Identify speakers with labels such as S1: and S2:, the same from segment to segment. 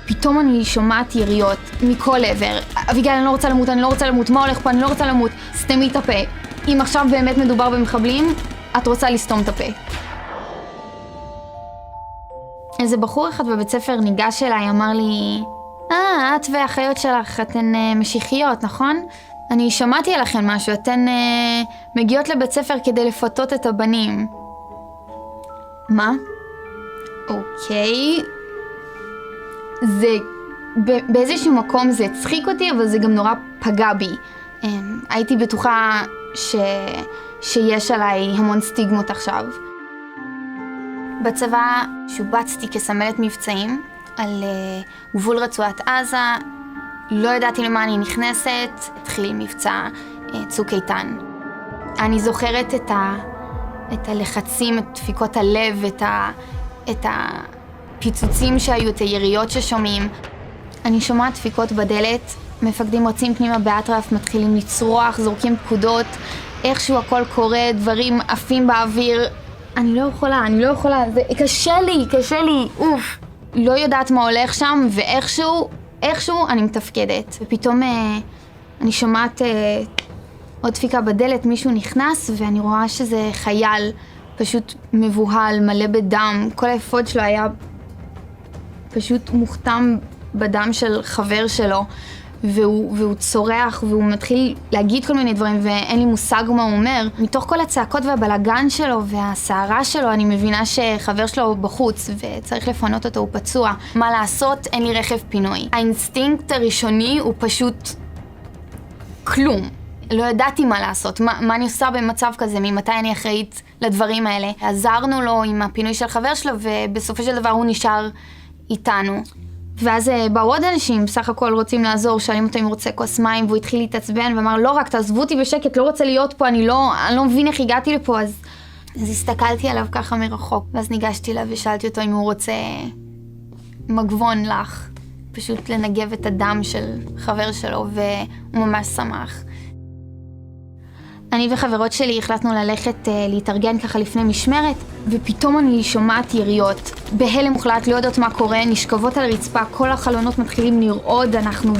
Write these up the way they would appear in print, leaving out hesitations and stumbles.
S1: פתאום אני שומעת יריות מכל עבר. אביגיל, אני לא רוצה למות, אני לא רוצה למות, מה הולך פה, אני לא רוצה למות. סתמי את הפה. אם עכשיו באמת מדובר במחבלים, את רוצה לסתום את הפה. איזה בחור אחד בבית ספר ניגש אליי, אמר לי, את והאחיות שלך, אתן משיחיות, נכון? אני שמעתי עליכן משהו, אתן מגיעות לבית ספר כדי לפתות את הבנים. מה? אוקיי. זה, באיזשהו מקום זה הצחיק אותי, אבל זה גם נורא פגע בי. הייתי בטוחה שיש עליי המון סטיגמות עכשיו. בצבא שובצתי כסמלת מבצעים על גבול רצועת עזה. לא ידעתי למה אני נכנסת, התחיל מבצע צוק איתן. אני זוכרת את הלחצים, את דפיקות הלב, את הפיצוצים שהיו, את היריות ששומעים. אני שומעת דפיקות בדלת, מפקדים רצים פנימה באטרף, מתחילים לצרוח, זורקים פקודות, איכשהו הכל קורה, דברים עפים באוויר. אני לא יכולה, זה קשה לי, אוף. לא יודעת מה הולך שם, ואיכשהו אני מתפקדת. ופתאום אני שומעת עוד דפיקה בדלת, מישהו נכנס, ואני רואה שזה חייל פשוט מבוהל, מלא בדם. כל האפוד שלו היה פשוט מוכתם בדם של חבר שלו, והוא צורח, והוא מתחיל להגיד כל מיני דברים, ואין לי מושג מה הוא אומר. מתוך כל הצעקות והבלגן שלו והסערה שלו, אני מבינה שחבר שלו בחוץ, וצריך לפנות אותו, הוא פצוע. מה לעשות? אין לי רכב פינוי. האינסטינקט הראשוני הוא פשוט כלום. לא ידעתי מה לעשות, מה אני עושה במצב כזה, ממתי אני אחראית לדברים האלה. עזרנו לו עם הפינוי של חבר שלו, ובסופו של דבר הוא נשאר איתנו. ואז באו עוד אנשים, בסך הכל רוצים לעזור, שואלים אותו אם הוא רוצה כוס מים, והוא התחיל להתעצבן ואמר, לא, רק תעזבו אותי בשקט, לא רוצה להיות פה, אני לא מבין איך הגעתי לפה. אז הסתכלתי עליו ככה מרחוק, ואז ניגשתי אליו ושאלתי אותו אם הוא רוצה מגבון לך, פשוט לנגב את הדם של חבר שלו, והוא ממש שמח. אני וחברות שלי החלטנו ללכת להתארגן ככה לפני משמרת, ופתאום אני שומעת יריות. בהלם מוחלט, לא יודעות מה קורה, נשכבות על הרצפה, כל החלונות מתחילים לרעוד, אנחנו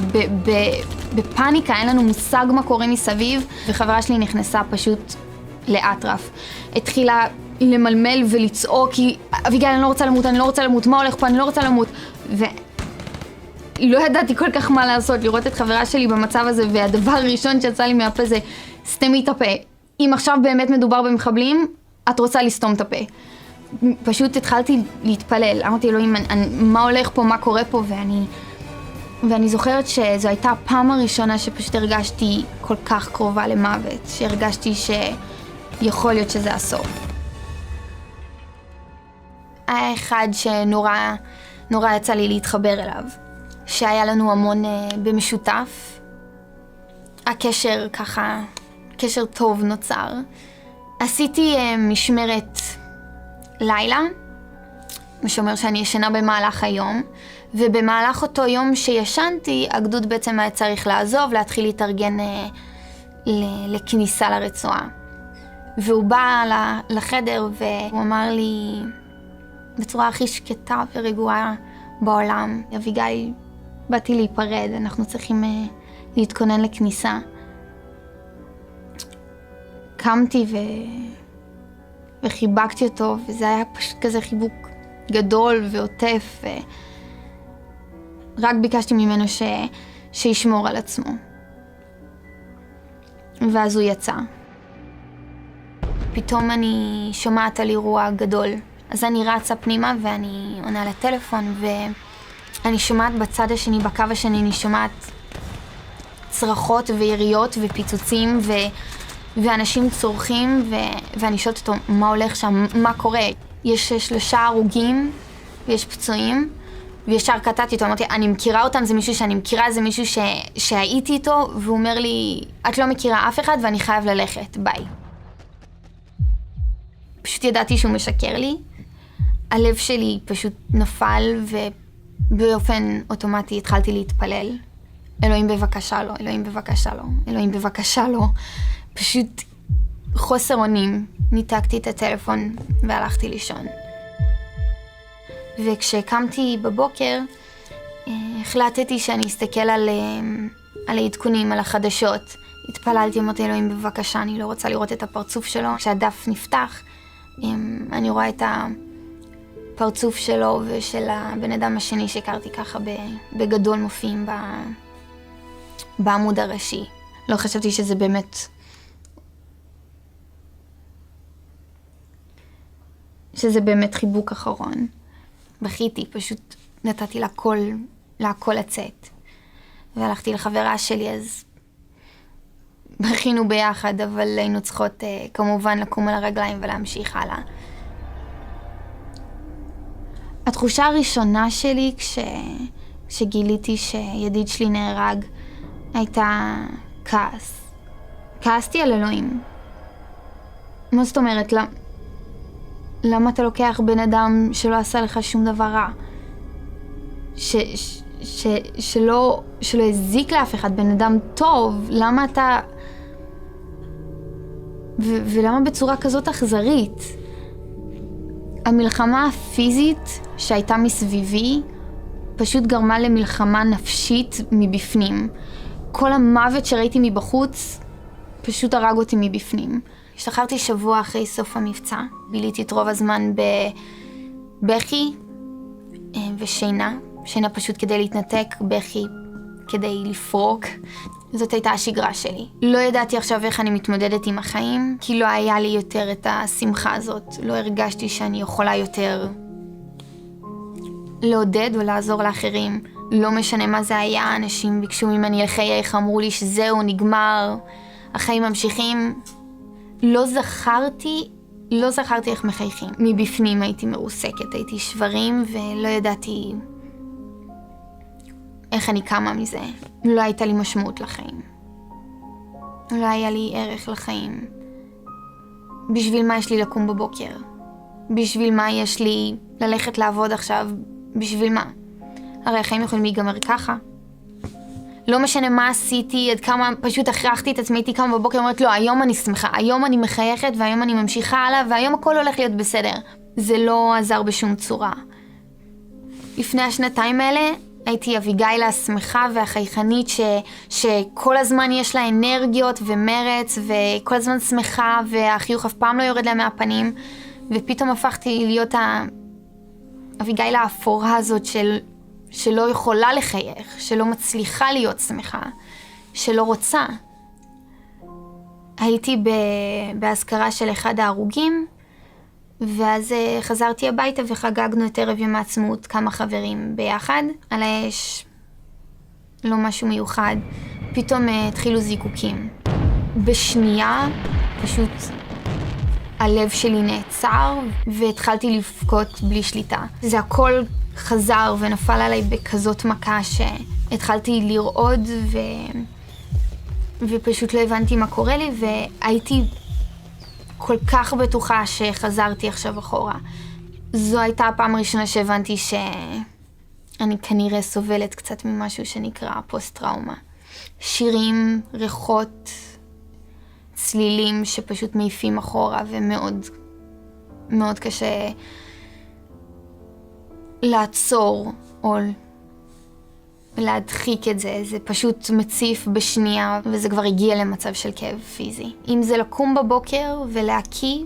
S1: בפאניקה, אין לנו מושג מה קורה מסביב, וחברה שלי נכנסה פשוט לאטרף. התחילה למלמל ולצעוק, כי אביגיל, אני לא רוצה למות, מה הולך פה, אני לא רוצה למות. לא ידעתי כל כך מה לעשות, לראות את חברה שלי במצב הזה, והדבר הראשון שיצא לי מהפה זה, סתמי את הפה. אם עכשיו באמת מדובר במחבלים, את רוצה לסתום את הפה. פשוט התחלתי להתפלל. אמרתי אלוהים, מה הולך פה, מה קורה פה, ואני זוכרת שזו הייתה הפעם הראשונה שפשוט הרגשתי כל כך קרובה למוות, שהרגשתי שיכול להיות שזה הסוף. היה אחד שנורא יצא לי להתחבר אליו, שהיה לנו המון במשותף. הקשר ככה, קשר טוב נוצר. עשיתי משמרת לילה, מה שאומר שאני ישנה במהלך היום, ובמהלך אותו יום שישנתי, הגדוד בעצם היה צריך לעזוב, להתחיל להתארגן לכניסה לרצועה. והוא בא לחדר והוא אמר לי בצורה הכי שקטה ורגועה בעולם, אביגיל, באתי להיפרד, אנחנו צריכים להתכונן לכניסה. קמתי וחיבקתי אותו, וזה היה פשוט כזה חיבוק גדול ועוטף, רק ביקשתי ממנו שישמור על עצמו. ואז הוא יצא. פתאום אני שומעת על אירוע גדול, אז אני רצה פנימה ואני עונה לטלפון, ואני שומעת בצד השני, בקו השני, אני שומעת צרחות ויריות ופיצוצים ואנשים צורכים, ואני שואלת אותו מה הולך שם, מה קורה. יש 3 הרוגים ויש פצועים, וישר קטעתי אותו, אמרתי, אני מכירה אותם, זה מישהו שאני מכירה, זה מישהו שהייתי איתו, והוא אומר לי, את לא מכירה אף אחד ואני חייב ללכת, ביי. פשוט ידעתי שהוא משקר לי, הלב שלי פשוט נפל, ובאופן אוטומטי התחלתי להתפלל. אלוהים בבקשה לא, אלוהים בבקשה לא, אלוהים בבקשה לא. פשוט חוסר אונים, ניתקתי את הטלפון והלכתי לישון. וכשקמתי בבוקר, החלטתי שאני אסתכל על העדכונים, על החדשות. התפללתי, אמרתי אלוהים בבקשה, אני לא רוצה לראות את הפרצוף שלו. כשהדף נפתח, אני רואה את הפרצוף שלו ושל הבן אדם השני שהכרתי ככה בגדול מופיעים בעמוד הראשי. לא חשבתי שזה באמת חיבוק אחרון. בכיתי, פשוט נתתי להכל לצאת. והלכתי לחברה שלי, אז בכינו ביחד, אבל היינו צריכות כמובן לקום על הרגליים ולהמשיך הלאה. התחושה הראשונה שלי כשגיליתי שידיד שלי נהרג הייתה כעס. כעסתי על אלוהים. מה זאת אומרת? למה אתה לוקח בן אדם שלא עשה לך שום דבר רע? שלא הזיק לאף אחד, בן אדם טוב, למה אתה... ולמה בצורה כזאת אכזרית? המלחמה הפיזית שהייתה מסביבי פשוט גרמה למלחמה נפשית מבפנים. כל המוות שראיתי מבחוץ פשוט הרג אותי מבפנים. השתחררתי שבוע אחרי סוף המבצע, ביליתי את רוב הזמן בבכי ושינה. שינה פשוט כדי להתנתק, בכי כדי לפרוק. זאת הייתה השגרה שלי. לא ידעתי עכשיו איך אני מתמודדת עם החיים, כי לא היה לי יותר את השמחה הזאת. לא הרגשתי שאני יכולה יותר לעודד או לעזור לאחרים. לא משנה מה זה היה, אנשים ביקשו ממני לחייך, אמרו לי שזהו, נגמר, החיים ממשיכים. לא זכרתי איך מחייכים. מבפנים הייתי מרוסקת, הייתי שברים ולא ידעתי איך אני קמה מזה. לא הייתה לי משמעות לחיים. לא היה לי ערך לחיים. בשביל מה יש לי לקום בבוקר? בשביל מה יש לי ללכת לעבוד עכשיו? בשביל מה? הרי החיים יכולים להיגמר ככה. לא משנה מה עשיתי, עד כמה פשוט הכרחתי את עצמי, הייתי קמה בבוקר, אומרת לא, היום אני שמחה, היום אני מחייכת והיום אני ממשיכה הלאה והיום הכל הולך להיות בסדר. זה לא עזר בשום צורה. לפני השנתיים האלה הייתי אביגיל השמחה והחייכנית שכל הזמן יש לה אנרגיות ומרץ וכל הזמן שמחה והחיוך אף פעם לא יורד לה מהפנים, ופתאום הפכתי להיות אביגיל האפורה הזאת שלא יכולה לחייך, שלא מצליחה להיות שמחה, שלא רוצה. הייתי בהזכרה של אחד ההרוגים, ואז חזרתי הביתה וחגגנו את ערב יום העצמאות כמה חברים ביחד. על האש, לא משהו מיוחד. פתאום התחילו זיקוקים. בשנייה פשוט הלב שלי נעצר והתחלתי לבכות בלי שליטה. זה הכל חזר ונפל עליי בכזאת מכה שהתחלתי לרעוד ופשוט לא הבנתי מה קורה לי, והייתי כל כך בטוחה שחזרתי עכשיו אחורה. זו הייתה הפעם הראשונה שהבנתי שאני כנראה סובלת קצת ממשהו שנקרא פוסט-טראומה. שירים, ריחות, צלילים שפשוט מעיפים אחורה, ומאוד מאוד קשה לעצור או להדחיק את זה. זה פשוט מציף בשנייה, וזה כבר הגיע למצב של כאב פיזי. אם זה לקום בבוקר ולהקיא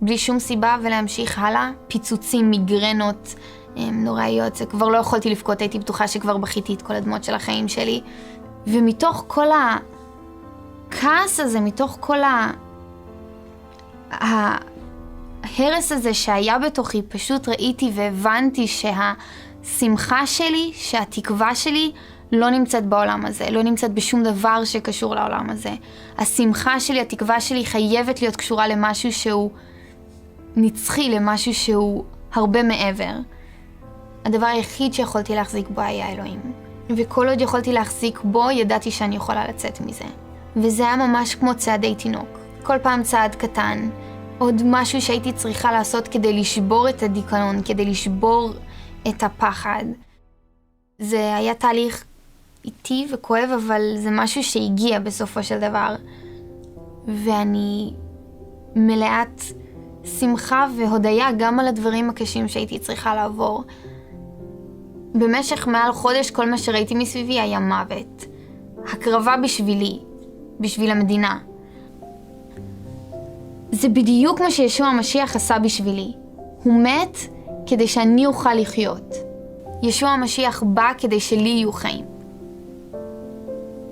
S1: בלי שום סיבה ולהמשיך הלאה, פיצוצים, מיגרנות נוראיות, זה כבר לא יכולתי לבכות, הייתי בטוחה שכבר בכיתי את כל הדמות של החיים שלי. ומתוך כל הכעס הזה, מתוך כל ההרס הזה שהיה בתוכי, פשוט ראיתי והבנתי שהשמחה שלי, שהתקווה שלי לא נמצאת בעולם הזה, לא נמצאת בשום דבר שקשור לעולם הזה. השמחה שלי, התקווה שלי חייבת להיות קשורה למשהו שהוא נצחי, למשהו שהוא הרבה מעבר. הדבר היחיד שיכולתי להחזיק בו היה אלוהים. וכל עוד יכולתי להחזיק בו, ידעתי שאני יכולה לצאת מזה. וזה היה ממש כמו צעדי תינוק. כל פעם צעד קטן, עוד משהו שהייתי צריכה לעשות כדי לשבור את הדיכאון, כדי לשבור את הפחד. זה היה תהליך איטי וכואב, אבל זה משהו שהגיע בסופו של דבר. ואני מלאת שמחה והודיה גם על הדברים הקשים שהייתי צריכה לעבור. במשך מעל חודש כל מה שראיתי מסביבי היה מוות. הקרבה בשבילי, בשביל המדינה. זה בדיוק מה שישוע המשיח עשה בשבילי. הוא מת כדי שאני אוכל לחיות. ישוע המשיח בא כדי שלי יהיו חיים.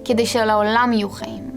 S1: כדי שלעולם יהיו חיים.